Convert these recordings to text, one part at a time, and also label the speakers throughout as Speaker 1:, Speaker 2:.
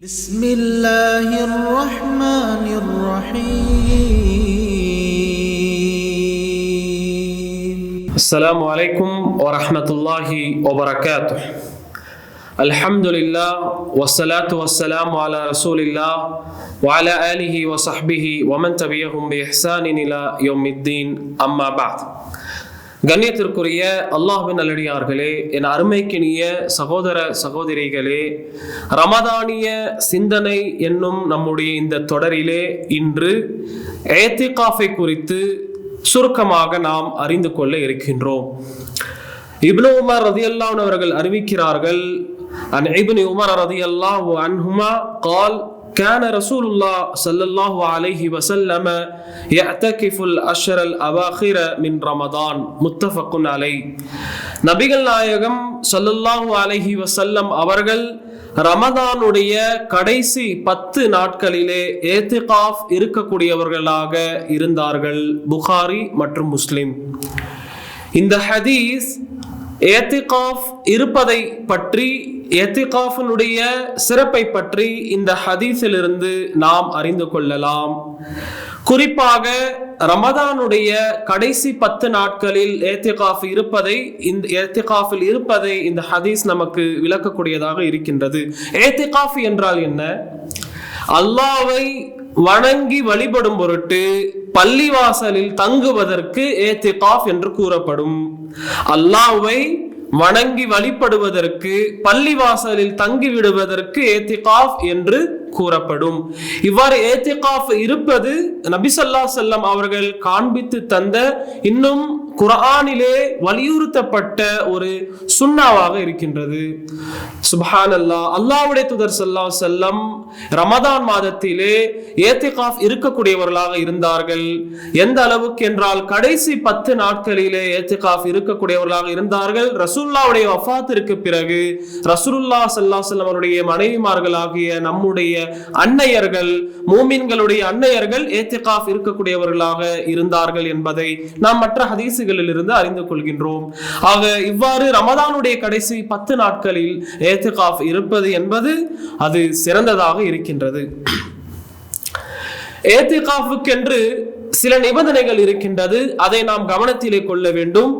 Speaker 1: بسم الله الرحمن الرحيم.
Speaker 2: السلام عليكم ورحمة الله وبركاته. الحمد لله والصلاة والسلام على رسول الله وعلى آله وصحبه ومن تبعهم بإحسان إلى يوم الدين أما بعد. கண்ணியத்திற்குரிய அல்லாஹ்வின் நல்லடியார்களே, என் அருமைக்கினிய சகோதர சகோதரிகளே, ரமதானிய சிந்தனை என்னும் நம்முடைய இந்த தொடரிலே இன்று இஅ்திகாஃபை குறித்து சுருக்கமாக நாம் அறிந்து கொள்ள இருக்கின்றோம். இப்னு உமர் ரலியல்லாஹு அன்ஹு அவர்கள் அறிவிக்கிறார்கள், அன் இப்னு உமர் ரலியல்லாஹு அன்ஹுமா قال كان رسول الله صلى الله عليه وسلم يعتكف الأشهر الأواخر من رمضان متفق عليه. நபிகள் நாயகம் ஸல்லல்லாஹு அலைஹி வஸல்லம் அவர்கள் ரமதானுடைய கடைசி 10 நாட்களிலே இஅ்திகாஃப் இருக்கக்கூடியவர்களாக இருந்தார்கள். புகாரி மற்றும் முஸ்லிம். இந்த ஹதீஸ் இஅ்திகாஃப் இருப்பதை பற்றி, இஅ்திகாஃபினுடைய சிறப்பை பற்றி இந்த ஹதீஸிலிருந்து நாம் அறிந்து கொள்ளலாம். குறிப்பாக ரமதானுடைய கடைசி 10 நாட்களில் இஅ்திகாஃபில் இருப்பதை இந்த ஹதீஸ் நமக்கு விளக்கக்கூடியதாக இருக்கின்றது. இஅ்திகாஃப் என்றால் என்ன? அல்லாஹ்வை வணங்கி வழிபடும் பொருட்டு பள்ளிவாசலில் தங்குவதற்கு இஅ்திகாஃப் என்று கூறப்படும். அல்லாஹ்வை வணங்கி வழிபடுவதற்கு பள்ளிவாசலில் தங்கிவிடுவதற்கு இஅ்திகாஃப் என்று கூறப்படும். இவ்வாறு இஅ்திகாஃப் இருப்பது நபி ஸல்லல்லாஹு அலைஹி வஸல்லம் அவர்கள் காண்பித்து தந்த, இன்னும் குர்ஆனிலே வலியுறுத்தப்பட்ட ஒரு சுன்னாவாக இருக்கின்றது. சுப்ஹானல்லாஹ். அல்லாஹ்வுடைய தூதர் ஸல்லல்லாஹு அலைஹி வஸல்லம் ரமதான் மாதத்திலே இஅ்திகாஃப் இருக்கக்கூடியவர்களாக இருந்தார்கள். எந்த அளவுக்கு என்றால் கடைசி 10 நாட்களிலே இஅ்திகாஃப் இருக்கக்கூடியவர்களாக இருந்தார்கள். ரசூலுல்லாஹ்வுடைய வஃபாத்திற்கு பிறகு ரசூலுல்லாஹ் ஸல்லல்லாஹு அலைஹி வஸல்லம் அவருடைய மனைவிமார்களாகிய நம்முடைய அன்னையர்கள், மூமின்களுடைய அன்னையர்கள் இஅ்திகாஃப் இருக்கக்கூடியவர்களாக இருந்தார்கள் என்பதை நாம் மற்ற ஹதீசுகளில் இருந்து அறிந்து கொள்கின்றோம். ஆக இவ்வாறு ரமதானுடைய கடைசி 10 நாட்களில் இஅ்திகாஃப் இருப்பது என்பது அது சிறந்ததாக இருக்கின்றது. இஅ்திகாஃபுக்கென்று சில நிபந்தனைகள் இருக்கின்றது. அதை நாம் கவனத்திலே கொள்ள வேண்டும்.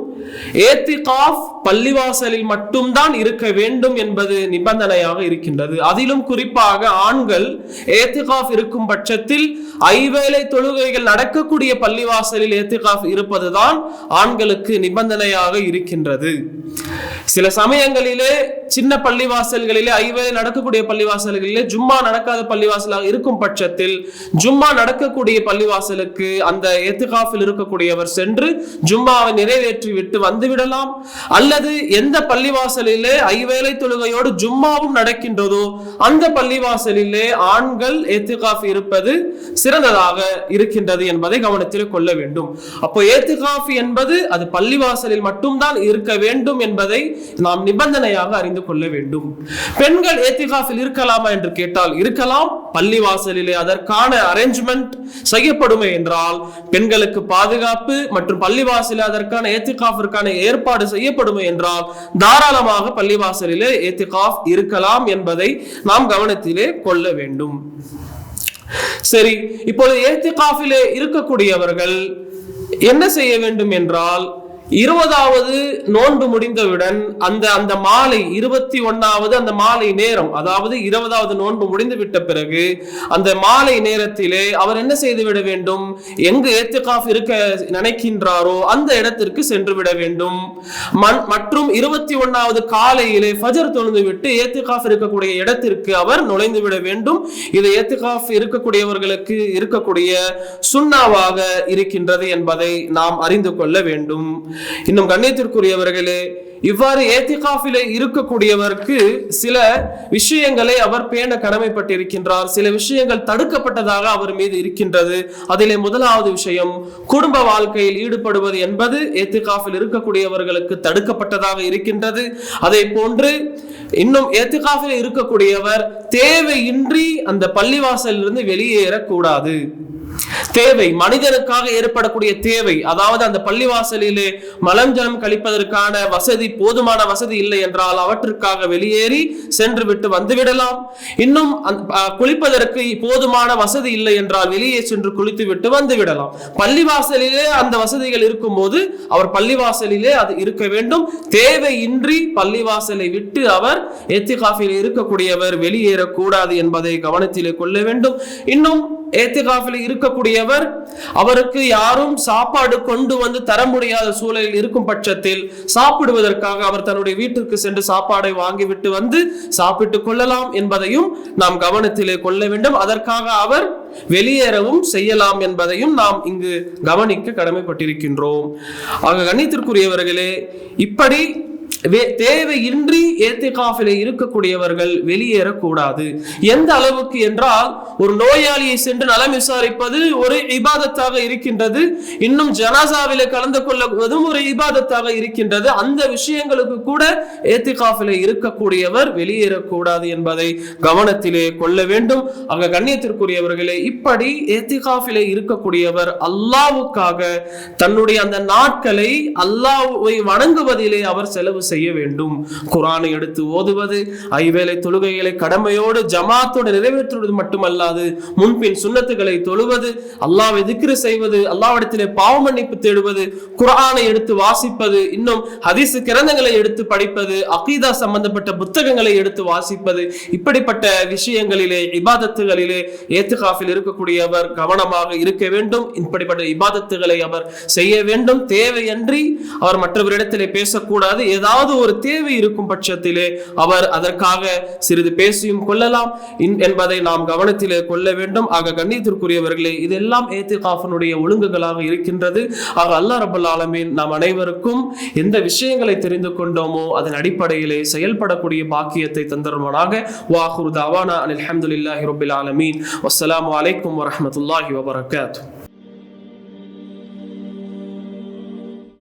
Speaker 2: இஅ்திகாஃப் பள்ளிவாசலில் மட்டும்தான் இருக்க வேண்டும் என்பது நிபந்தனையாக இருக்கின்றது. அதிலும் குறிப்பாக ஆண்கள் இஅ்திகாஃப் இருக்கும் பட்சத்தில் 5 வேளை தொழுகைகள் நடக்கக்கூடிய பள்ளிவாசலில் இஅ்திகாஃப் இருப்பதுதான் ஆண்களுக்கு நிபந்தனையாக இருக்கின்றது. சில சமயங்களிலே சின்ன பள்ளிவாசல்களிலே 5 வேளை நடக்கக்கூடிய பள்ளிவாசல்களிலே ஜும்மா நடக்காத பள்ளிவாசலாக இருக்கும் பட்சத்தில் ஜும்மா நடக்கக்கூடிய பள்ளிவாசலுக்கு அந்த இஅ்திகாஃபில் இருக்கக்கூடியவர் சென்று ஜும்மாவை நிறைவேற்றி விட்டு வந்துவிடலாம். அல்லது எந்த பள்ளிவாசலிலே 5 வேளை தொழுகையோடு ஜும்மாவும் நடக்கின்றதோ அந்த பள்ளிவாசலிலே ஆண்கள் இஅ்திகாஃப் இருப்பது சிறந்ததாக இருக்கின்றது என்பதை கவனத்தில் கொள்ள வேண்டும். அப்போ இஅ்திகாஃப் என்பது அது பள்ளிவாசலில் மட்டும்தான் இருக்க வேண்டும் என்பதை நாம் நிபந்தனையாக அறிந்து கொள்ள வேண்டும். பெண்கள் இஅ்திகாஃபில் இருக்கலாமா என்று கேட்டால் இருக்கலாம். பள்ளிவாசலிலே அதற்கான அரேஞ்ச்மெண்ட் செய்யப்படுமே என்றால், பெண்களுக்கு பாதுகாப்பு மற்றும் பள்ளிவாசலில் அதற்கான இஅ்திகாஃபிற்கான ஏற்பாடு செய்யப்படுமே என்றால் தாராளமாக பள்ளிவாசலிலே இஅ்திகாஃப் இருக்கலாம் என்பதை நாம் கவனத்திலே கொள்ள வேண்டும். சரி, இப்பொழுது இஅ்திகாஃபிலே இருக்கக்கூடியவர்கள் என்ன செய்ய வேண்டும் என்றால், 20வது நோன்பு முடிந்தவுடன் அந்த மாலை 21வது அந்த மாலை நேரம், அதாவது 20வது நோன்பு முடிந்து விட்ட பிறகு அந்த மாலை நேரத்திலே அவர் என்ன செய்து விட வேண்டும்? எங்கு இஅ்திகாஃப் இருக்க நினைக்கின்றாரோ அந்த இடத்திற்கு சென்று விட வேண்டும். மற்றும் 21வது காலையிலே ஃபஜர் தொழுது விட்டு இஅ்திகாஃப் இருக்கக்கூடிய இடத்திற்கு அவர் நுழைந்து விட வேண்டும். இது இஅ்திகாஃப் இருக்கக்கூடியவர்களுக்கு இருக்கக்கூடிய சுன்னாவாக இருக்கின்றது என்பதை நாம் அறிந்து கொள்ள வேண்டும். இன்னும் கண்ணியத்திற்குரியவர்களே, இவ்வாறு இஅ்திகாஃபிலே இருக்கக்கூடியவருக்கு சில விஷயங்களை அவர் பேண கடமைப்பட்டிருக்கின்றார். சில விஷயங்கள் தடுக்கப்பட்டதாக அவர் மீது இருக்கின்றது. அதிலே முதலாவது விஷயம், குடும்ப வாழ்க்கையில் ஈடுபடுவது என்பது இஅ்திகாஃபில் இருக்கக்கூடியவர்களுக்கு தடுக்கப்பட்டதாக இருக்கின்றது. அதே போன்று இன்னும் இஅ்திகாஃபில் இருக்கக்கூடியவர் தேவையின்றி அந்த பள்ளிவாசலிலிருந்து வெளியேறக்கூடாது. தேவை, மனிதனுக்காக ஏற்படக்கூடிய தேவை, அதாவது அந்த பள்ளிவாசலிலே மலஞ்சலம் கழிப்பதற்கான வசதி, போதுமான வசதி இல்லை என்றால் அவற்றுக்காக வெளியேறி சென்று விட்டு வந்துவிடலாம். இன்னும் குளிப்பதற்கு போதுமான வசதி இல்லை என்றால் வெளியே சென்று குளித்து விட்டு வந்து விடலாம். பள்ளிவாசலிலே அந்த வசதிகள் இருக்கும் போது அவர் பள்ளிவாசலிலே அது இருக்க வேண்டும். தேவையின்றி பள்ளிவாசலை விட்டு அவர் இத்திகாஃபில் இருக்கக்கூடியவர் வெளியேறக்கூடாது என்பதை கவனத்திலே கொள்ள வேண்டும். இன்னும் இத்திகாஃபில் இருக்கக்கூடியவர் அவருக்கு யாரும் சாப்பாடு கொண்டு வந்து தர முடியாத சூழலில் இருக்கும் பட்சத்தில் சாப்பிடுவதற்காக அவர் தன்னுடைய வீட்டிற்கு சென்று சாப்பாடை வாங்கிவிட்டு வந்து சாப்பிட்டுக் கொள்ளலாம் என்பதையும் நாம் கவனத்திலே கொள்ள வேண்டும். அதற்காக அவர் வெளியேறவும் செய்யலாம் என்பதையும் நாம் இங்கு கவனிக்க கடமைப்பட்டிருக்கின்றோம். ஆக கண்ணியத்திற்குரியவர்களே, இப்படி தேவையின்றி இத்திகாஃபிலே இருக்கக்கூடியவர்கள் வெளியேறக்கூடாது. எந்த அளவுக்கு என்றால், ஒரு நோயாளியை சென்று நலம் விசாரிப்பது ஒரு இபாதத்தாக இருக்கின்றது. இன்னும் ஜனாசாவிலே கலந்து கொள்வதும் ஒரு இபாதத்தாக இருக்கின்றது. அந்த விஷயங்களுக்கு கூட இத்திகாஃபிலே இருக்கக்கூடியவர் வெளியேறக்கூடாது என்பதை கவனத்திலே கொள்ள வேண்டும். ஆக கண்ணியத்திற்குரியவர்களே, இப்படி இத்திகாஃபிலே இருக்கக்கூடியவர் அல்லாஹ்வுக்காக தன்னுடைய அந்த நாட்களை அல்லாஹ்வை வணங்குவதிலே அவர் செலவு செய்ய வேண்டும். குர்ஆனை எடுத்து ஓதுவது, ஐவேளை தொழுகைகளை கடமையோடு ஜமாத்தோடு நிறைவேற்றுவது மட்டுமல்லாது முன்பின் சுன்னத்துகளை தொழுவது, அல்லாஹ்வை திக்ர் செய்வது, அல்லாஹ்விடத்திலே பாவ மன்னிப்பு தேடுவது, குர்ஆனை எடுத்து வாசிப்பது, இன்னும் ஹதீஸ் கிரந்தங்களை எடுத்து படிப்பது, அகீதா சம்பந்தப்பட்ட புத்தகங்களை எடுத்து வாசிப்பது, இப்படிப்பட்ட விஷயங்களிலே இபாதத்துகளிலே இத்திகாஃபில் இருக்கக்கூடியவர் கவனமாக இருக்க வேண்டும். இப்படிப்பட்ட இபாதத்துகளை அவர் செய்ய வேண்டும். தேவையன்றி அவர் மற்றவரிடத்திலே பேசக்கூடாது. ஏதாவது ஒரு தேவை இருக்கும் பட்சத்திலே அவர் அதற்காக சிறிது பேசியும் கொள்ளலாம் என்பதை நாம் கவனத்திலே கொள்ள வேண்டும். ஆக கண்ணியத்திற்குரியவர்களே, இதெல்லாம் இத்திகாஃபினுடைய ஒழுங்குகளாக இருக்கின்றது. ஆக அல்லாஹ் ரப்பல் ஆலமீன் நாம் அனைவருக்கும் எந்த விஷயங்களை தெரிந்து கொண்டோமோ அதன் அடிப்படையிலே செயல்படக்கூடிய பாக்கியத்தை தந்தருமானாக. வாஹிரு தஅவானா அல்ஹம்துலில்லாஹி ரப்பில் ஆலமீன். வஸ்ஸலாமு அலைக்கும் வரஹ்மத்துல்லாஹி வபரகாத்துஹு.